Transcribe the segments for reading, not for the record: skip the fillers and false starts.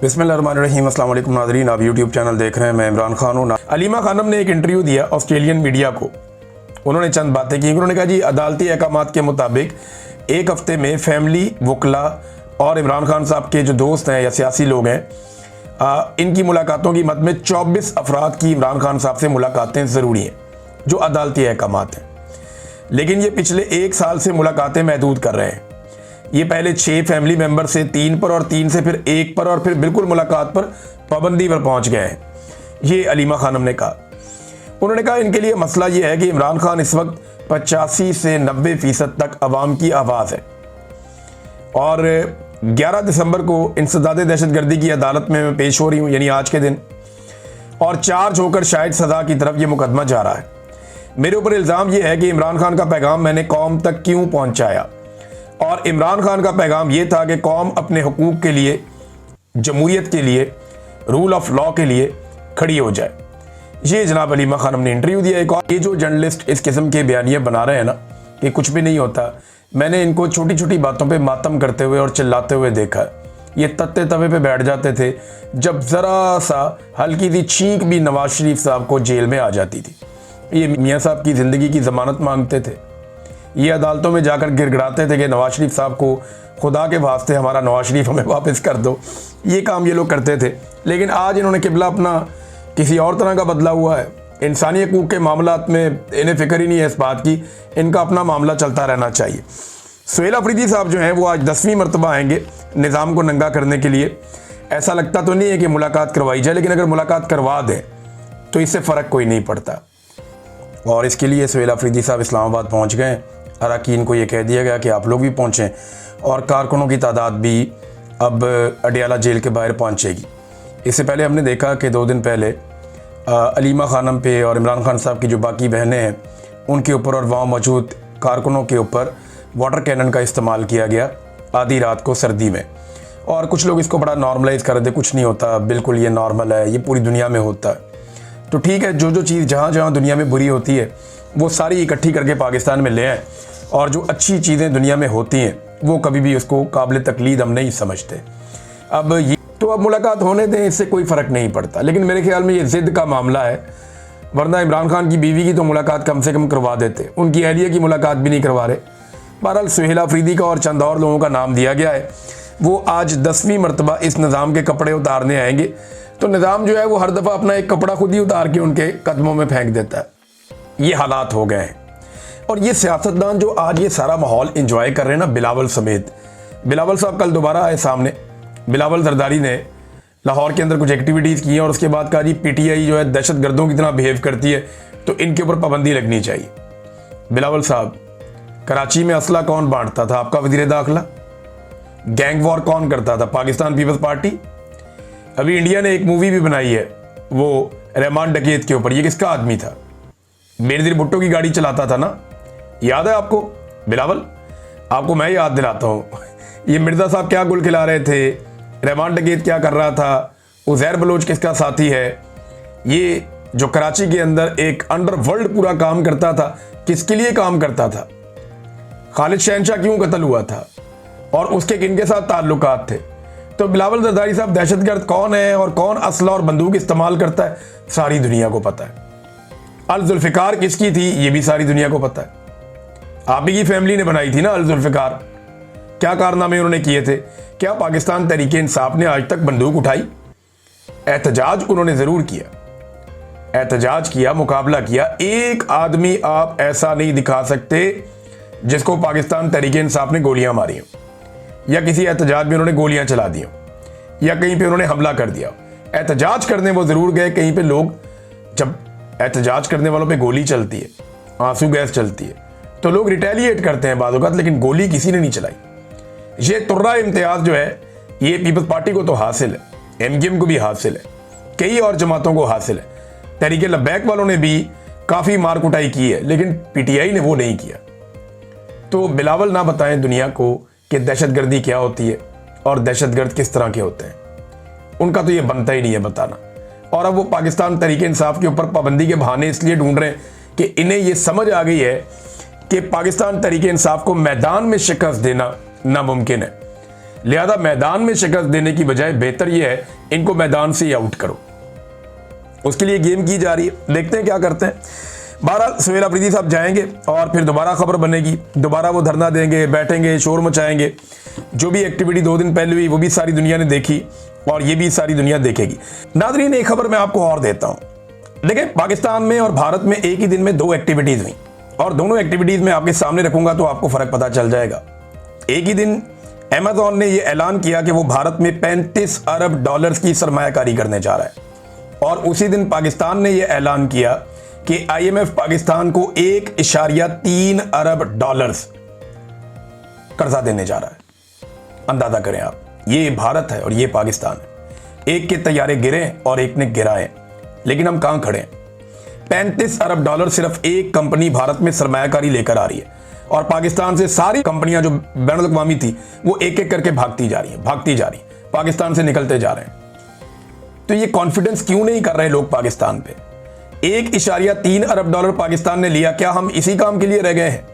बिस्मिल्लाहिर्रहमानिर्रहीम। अस्सलाम वालेकुम नाज़रीन, आप यूट्यूब चैनल देख रहे हैं। मैं इमरान खान हूँ। अलीमा खानम ने एक इंटरव्यू दिया ऑस्ट्रेलियन मीडिया को। उन्होंने चंद बातें की। उन्होंने कहा जी, अदालती अहकामात के मुताबिक एक हफ्ते में फैमिली, वकला और इमरान खान साहब के जो दोस्त हैं या सियासी लोग हैं, इनकी मुलाकातों की मद में 24 अफराद की इमरान खान साहब से मुलाकातें ज़रूरी हैं, जो अदालती अहकामात हैं। लेकिन ये पिछले 1 साल से मुलाकातें महदूद कर रहे हैं। ये पहले 6 फैमिली मेंबर से 3 पर और 3 से फिर 1 पर और फिर बिल्कुल मुलाकात पर पाबंदी पर पहुंच गए हैं। ये अलीमा खानम ने कहा। उन्होंने कहा इनके लिए मसला ये है कि इमरान खान इस वक्त 85 से 90% तक अवाम की आवाज़ है और 11 दिसंबर को इंसदादे दहशतगर्दी की अदालत में मैं पेश हो रही हूँ, यानी आज के दिन, और चार्ज होकर शायद सज़ा की तरफ ये मुकदमा जा रहा है। मेरे ऊपर इल्ज़ाम ये है कि इमरान खान का पैगाम मैंने कौम तक क्यों पहुँचाया, और इमरान खान का पैगाम ये था कि कौम अपने हुकूक के लिए, जमहूरियत के लिए, रूल ऑफ लॉ के लिए खड़ी हो जाए। ये जनाब अलीमा खानम ने इंटरव्यू दिया। एक और ये जो जर्नलिस्ट इस किस्म के बयानिए बना रहे हैं ना कि कुछ भी नहीं होता, मैंने इनको छोटी छोटी बातों पे मातम करते हुए और चिल्लाते हुए देखा। ये तत्ते तवे पे बैठ जाते थे जब ज़रा सा हल्की सी छींक भी नवाज शरीफ साहब को जेल में आ जाती थी। ये मियाँ साहब की ज़िंदगी की ज़मानत मांगते थे। ये अदालतों में जाकर गिड़गिड़ाते थे कि नवाज शरीफ साहब को खुदा के वास्ते हमारा नवाज शरीफ हमें वापस कर दो। ये काम ये लोग करते थे। लेकिन आज इन्होंने किबला अपना किसी और तरह का बदला हुआ है। इंसानी हकूक़ के मामलात में इन्हें फ़िक्र ही नहीं है इस बात की, इनका अपना मामला चलता रहना चाहिए। सुहेल अफरीदी साहब जो हैं वो आज 10वीं मरतबा आएंगे निज़ाम को नंगा करने के लिए। ऐसा लगता तो नहीं है कि मुलाकात करवाई जाए, लेकिन अगर मुलाकात करवा दें तो इससे फ़र्क कोई नहीं पड़ता। और इसके लिए सुहेल अफरीदी साहब इस्लामाबाद पहुँच गए। अरकान को ये कह दिया गया कि आप लोग भी पहुँचें, और कारकुनों की तादाद भी अब अडियाला जेल के बाहर पहुँचेगी। इससे पहले हमने देखा कि 2 दिन पहले अलीमा खानम पे और इमरान खान साहब की जो बाकी बहनें हैं उनके ऊपर और वहाँ मौजूद कारकुनों के ऊपर वाटर कैनन का इस्तेमाल किया गया आधी रात को सर्दी में। और कुछ लोग इसको बड़ा नॉर्मलाइज कर दे, कुछ नहीं होता, बिल्कुल ये नॉर्मल है, ये पूरी दुनिया में होता है। तो ठीक है, जो जो चीज़ जहाँ जहाँ दुनिया में बुरी होती है वो सारी इकट्ठी करके पाकिस्तान में ले आए, और जो अच्छी चीज़ें दुनिया में होती हैं वो कभी भी उसको काबिल तकलीद हम नहीं समझते। अब मुलाकात होने दें, इससे कोई फ़र्क नहीं पड़ता। लेकिन मेरे ख्याल में ये ज़िद का मामला है, वरना इमरान खान की बीवी की तो मुलाकात कम से कम करवा देते, उनकी अहलिया की मुलाकात भी नहीं करवा रहे। बहरहाल सुहेल अफरीदी का और चंद और लोगों का नाम दिया गया है। वो आज 10वीं मरतबा इस निज़ाम के कपड़े उतारने आएंगे। तो निज़ाम जो है वो हर दफ़ा अपना एक कपड़ा खुद ही उतार के उनके कदमों में फेंक देता है। ये हालात हो गए हैं। और ये सियासतदान जो आज ये सारा माहौल इंजॉय कर रहे हैं ना, बिलावल समेत। बिलावल साहब कल दोबारा आए सामने। बिलावल जरदारी ने लाहौर के अंदर कुछ एक्टिविटीज़ की हैं और उसके बाद कहा जी पीटीआई जो है दहशत गर्दों की तरह बिहेव करती है, तो इनके ऊपर पाबंदी लगनी चाहिए। बिलावल साहब, कराची में असला कौन बांटता था? आपका वज़ीर दाखिला। गैंग वॉर कौन करता था? Pakistan People's Party. अभी इंडिया ने एक मूवी भी बनाई है वो रहमान डकैत के ऊपर। ये किसका आदमी था? बेनज़ीर भुट्टो की गाड़ी चलाता था ना, याद है आपको? बिलावल, आपको मैं याद दिलाता हूँ। ये मिर्ज़ा साहब क्या गुल खिला रहे थे, रहमान डकैत क्या कर रहा था, उज़ैर बलोच किसका साथी है। ये जो कराची के अंदर एक अंडरवर्ल्ड पूरा काम करता था, किसके लिए काम करता था? खालिद शहनशाह क्यों कत्ल हुआ था और उसके किनके साथ ताल्लुकात थे? तो बिलावल जरदारी साहब दहशतगर्द कौन है और कौन असला और बंदूक इस्तेमाल करता है, सारी दुनिया को पता है। अल जुल्फ़िकार किसकी थी, ये भी सारी दुनिया को पता है। आप ही की फैमिली ने बनाई थी ना अल जुल्फ़िकार। क्या कारनामे उन्होंने किए थे? क्या पाकिस्तान तहरीक इंसाफ ने आज तक बंदूक उठाई? एहतजाज उन्होंने ज़रूर किया, एहतजाज किया, मुकाबला किया। एक आदमी आप ऐसा नहीं दिखा सकते जिसको पाकिस्तान तहरीक इंसाफ ने गोलियां मारी हो, या किसी एहतजाज में उन्होंने गोलियां चला दी हो, या कहीं पे उन्होंने हमला कर दिया। एहतजाज करने वो ज़रूर गए। कहीं पे लोग, जब एहतजाज करने वालों पे गोली चलती है, आंसू गैस चलती है, तो लोग रिटेलिएट करते हैं बाद औक़ात, लेकिन गोली किसी ने नहीं चलाई। ये तुर्रा इम्तियाज़ जो है ये पीपल्स पार्टी को तो हासिल है, एमक्यूएम को भी हासिल है, कई और जमातों को हासिल है। तहरीक लब्बैक वालों ने भी काफ़ी मार कुटाई की है, लेकिन पीटीआई ने वो नहीं किया। तो बिलावल ना बताएं दुनिया को कि दहशतगर्दी क्या होती है और दहशतगर्द किस तरह के होते हैं। उनका तो ये बनता ही नहीं है बताना। और अब वो पाकिस्तान तहरीक इंसाफ के ऊपर पाबंदी के बहाने इसलिए ढूंढ रहे हैं कि इन्हें ये समझ आ गई है कि पाकिस्तान तहरीक इंसाफ को मैदान में शिकस्त देना नामुमकिन है। लिहाजा मैदान में शिकस्त देने की बजाय बेहतर यह है इनको मैदान से ही आउट करो। उसके लिए गेम की जा रही है, देखते हैं क्या करते हैं। 12 सुहेल अफरीदी साहब जाएंगे और फिर दोबारा खबर बनेगी, दोबारा वो धरना देंगे, बैठेंगे, शोर मचाएंगे। जो भी एक्टिविटी 2 दिन पहले हुई वो भी सारी दुनिया ने देखी और ये भी सारी दुनिया देखेगी। नाज़रीन, एक खबर मैं आपको और देता हूं। देखिए, पाकिस्तान में और भारत में एक ही दिन में 2 एक्टिविटीज हुई और दोनों एक्टिविटीज में आपके सामने रखूंगा तो आपको फर्क पता चल जाएगा। एक ही दिन अमेज़न ने यह ऐलान किया कि वो भारत में 35 अरब डॉलर्स की सरमायाकारी करने जा रहा है और उसी दिन पाकिस्तान ने यह ऐलान किया कि IMF पाकिस्तान को 1.3 अरब डॉलर्स कर्जा देने जा रहा है। अंदाजा करें आप, ये भारत है और ये पाकिस्तान है। एक के तैयारे गिरे और एक ने गिराए, लेकिन हम कहां खड़े हैं? 35 अरब डॉलर सिर्फ एक कंपनी भारत में सरमायाकारी लेकर आ रही है और पाकिस्तान से सारी कंपनियां जो बैनुल अक़वामी थी वो एक एक करके भागती जा रही है, पाकिस्तान से निकलते जा रहे हैं। तो ये कॉन्फिडेंस क्यों नहीं कर रहे लोग पाकिस्तान पे? 1.3 अरब डॉलर पाकिस्तान ने लिया, क्या हम इसी काम के लिए रह गए हैं,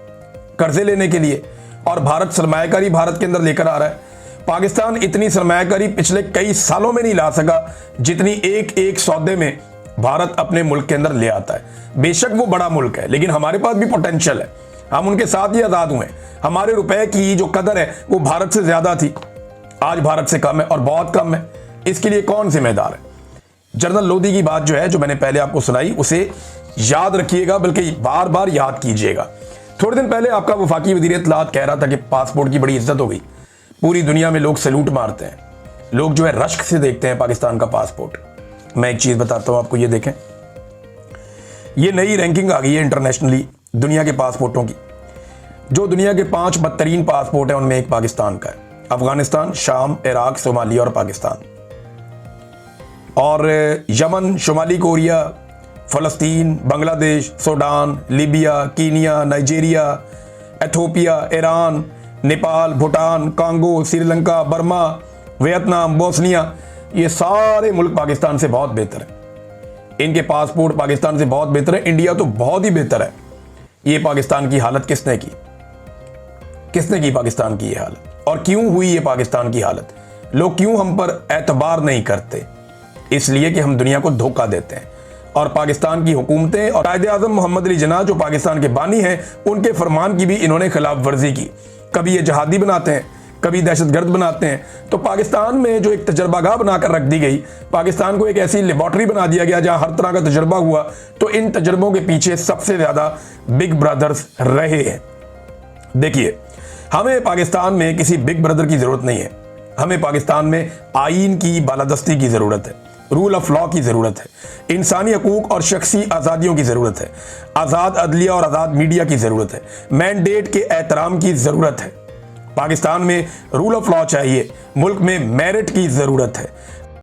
कर्जे लेने के लिए? और भारत सरमायाकारी भारत के अंदर लेकर आ रहा है। पाकिस्तान इतनी सरमायाकारी पिछले कई सालों में नहीं ला सका जितनी एक सौदे में भारत अपने मुल्क के अंदर ले आता है। बेशक वो बड़ा मुल्क है, लेकिन हमारे पास भी पोटेंशियल है, हम उनके साथ ही आजाद हुए। हमारे रुपए की जो कदर है वो भारत से ज्यादा थी, आज भारत से कम है और बहुत कम है। इसके लिए कौन जिम्मेदार है? जनरल लोधी की बात जो है, जो मैंने पहले आपको सुनाई, उसे याद रखिएगा, बल्कि बार बार याद कीजिएगा। थोड़े दिन पहले आपका वफाकी वज़ीर इत्तलात कह रहा था कि पासपोर्ट की बड़ी इज्जत हो गई, पूरी दुनिया में लोग सैल्यूट मारते हैं, लोग जो है रश्क से देखते हैं पाकिस्तान का पासपोर्ट। मैं एक चीज बताता हूं आपको, ये देखें, ये नई रैंकिंग आ गई है इंटरनेशनली दुनिया के पासपोर्टों की। जो दुनिया के 5 बदतरीन पासपोर्ट है उनमें एक पाकिस्तान का है। अफगानिस्तान, शाम, इराक, सोमालिया और पाकिस्तान। और यमन, शुमाली कोरिया, फ़लस्तीन, Bangladesh, Sudan, Libya, Kenya, Nigeria, Ethiopia, Iran, Nepal, Bhutan, Congo, Sri Lanka, Burma, Vietnam, Bosnia, ये सारे मुल्क पाकिस्तान से बहुत बेहतर है। इनके पासपोर्ट पाकिस्तान से बहुत बेहतर है। इंडिया तो बहुत ही बेहतर है। ये पाकिस्तान की हालत किसने की? किसने की पाकिस्तान की ये हालत? और क्यों हुई ये पाकिस्तान की हालत? लोग क्यों हम पर एतबार नहीं करते? इसलिए कि हम दुनिया को धोखा देते हैं और पाकिस्तान की हुकूमतें और कायदे-ए-आज़म मोहम्मद अली जिन्ना जो पाकिस्तान के बानी हैं, उनके फरमान की भी इन्होंने खिलाफ वर्जी की। कभी ये जहादी बनाते हैं, कभी दहशतगर्द बनाते हैं। तो पाकिस्तान में जो एक तजर्बागाह बनाकर रख दी गई, पाकिस्तान को एक ऐसी लेबॉर्ट्री बना दिया गया जहां हर तरह का तजर्बा हुआ। तो इन तजर्बों के पीछे सबसे ज्यादा बिग ब्रदर्स रहे हैं। देखिए, हमें पाकिस्तान में किसी बिग ब्रदर की जरूरत नहीं है। हमें पाकिस्तान में आईन की बालादस्ती की जरूरत है, रूल ऑफ लॉ की जरूरत है, इंसानी हकूक और शख्सी आज़ादियों की जरूरत है, आज़ाद अदलिया और आज़ाद मीडिया की जरूरत है, मैंडेट के एहतराम की जरूरत है। पाकिस्तान में रूल ऑफ लॉ चाहिए, मुल्क में मेरिट की जरूरत है।